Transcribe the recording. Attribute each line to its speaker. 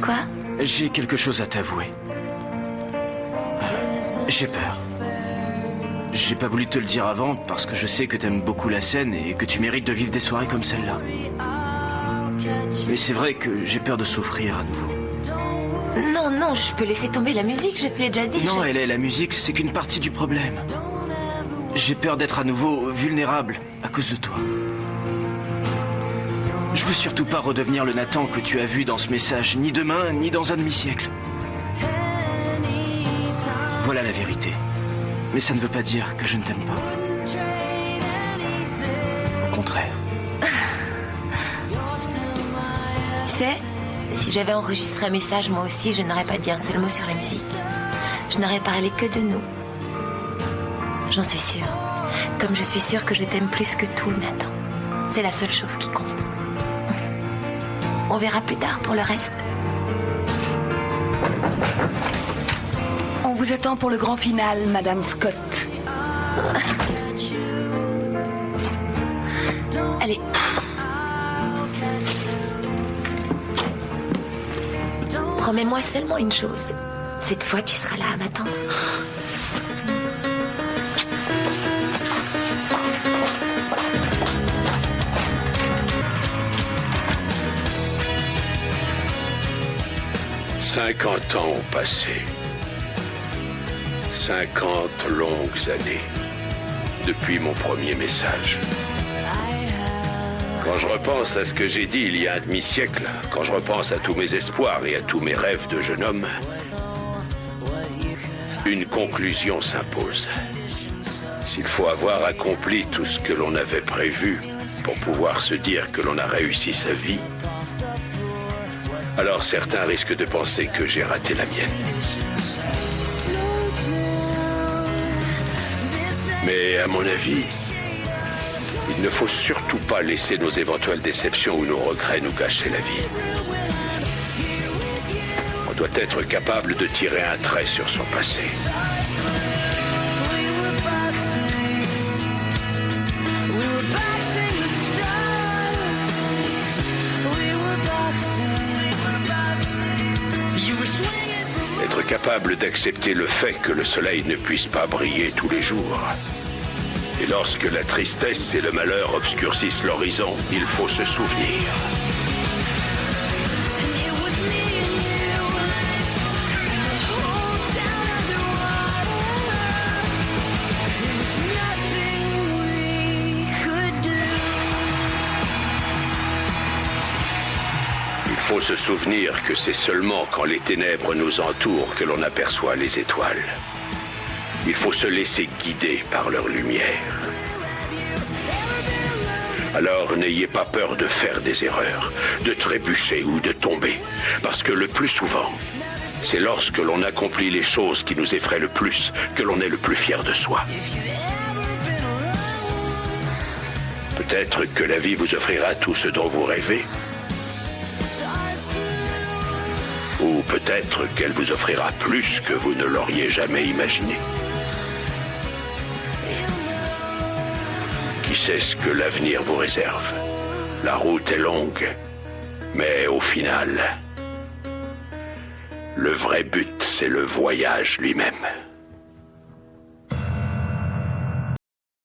Speaker 1: Quoi?
Speaker 2: J'ai quelque chose à t'avouer. J'ai peur. J'ai pas voulu te le dire avant parce que je sais que t'aimes beaucoup la scène et que tu mérites de vivre des soirées comme celle-là. Mais c'est vrai que j'ai peur de souffrir à nouveau.
Speaker 1: Non, non, je peux laisser tomber la musique, je te l'ai déjà dit.
Speaker 2: Non, la musique, c'est qu'une partie du problème. J'ai peur d'être à nouveau vulnérable à cause de toi. Je veux surtout pas redevenir le Nathan que tu as vu dans ce message, ni demain, ni dans un demi-siècle. Voilà la vérité. Mais ça ne veut pas dire que je ne t'aime pas. Au contraire.
Speaker 1: Tu sais, si j'avais enregistré un message, moi aussi, je n'aurais pas dit un seul mot sur la musique. Je n'aurais parlé que de nous. J'en suis sûre. Comme je suis sûre que je t'aime plus que tout, Nathan. C'est la seule chose qui compte. On verra plus tard pour le reste.
Speaker 3: On vous attend pour le grand final, Madame Scott.
Speaker 1: Allez. Promets-moi seulement une chose. Cette fois, tu seras là à m'attendre.
Speaker 4: $50 ans ont passé. 50 longues années depuis mon premier message. Quand je repense à ce que j'ai dit il y a un demi-siècle, quand je repense à tous mes espoirs et à tous mes rêves de jeune homme, une conclusion s'impose. S'il faut avoir accompli tout ce que l'on avait prévu pour pouvoir se dire que l'on a réussi sa vie, alors certains risquent de penser que j'ai raté la mienne. Mais à mon avis, il ne faut surtout pas laisser nos éventuelles déceptions ou nos regrets nous gâcher la vie. On doit être capable de tirer un trait sur son passé. Être capable d'accepter le fait que le soleil ne puisse pas briller tous les jours. Et lorsque la tristesse et le malheur obscurcissent l'horizon, il faut se souvenir. Il faut se souvenir que c'est seulement quand les ténèbres nous entourent que l'on aperçoit les étoiles. Il faut se laisser guider par leur lumière. Alors n'ayez pas peur de faire des erreurs, de trébucher ou de tomber. Parce que le plus souvent, c'est lorsque l'on accomplit les choses qui nous effraient le plus que l'on est le plus fier de soi. Peut-être que la vie vous offrira tout ce dont vous rêvez. Ou peut-être qu'elle vous offrira plus que vous ne l'auriez jamais imaginé. Qui sait ce que l'avenir vous réserve? La route est longue, mais au final, le vrai but, c'est le voyage lui-même.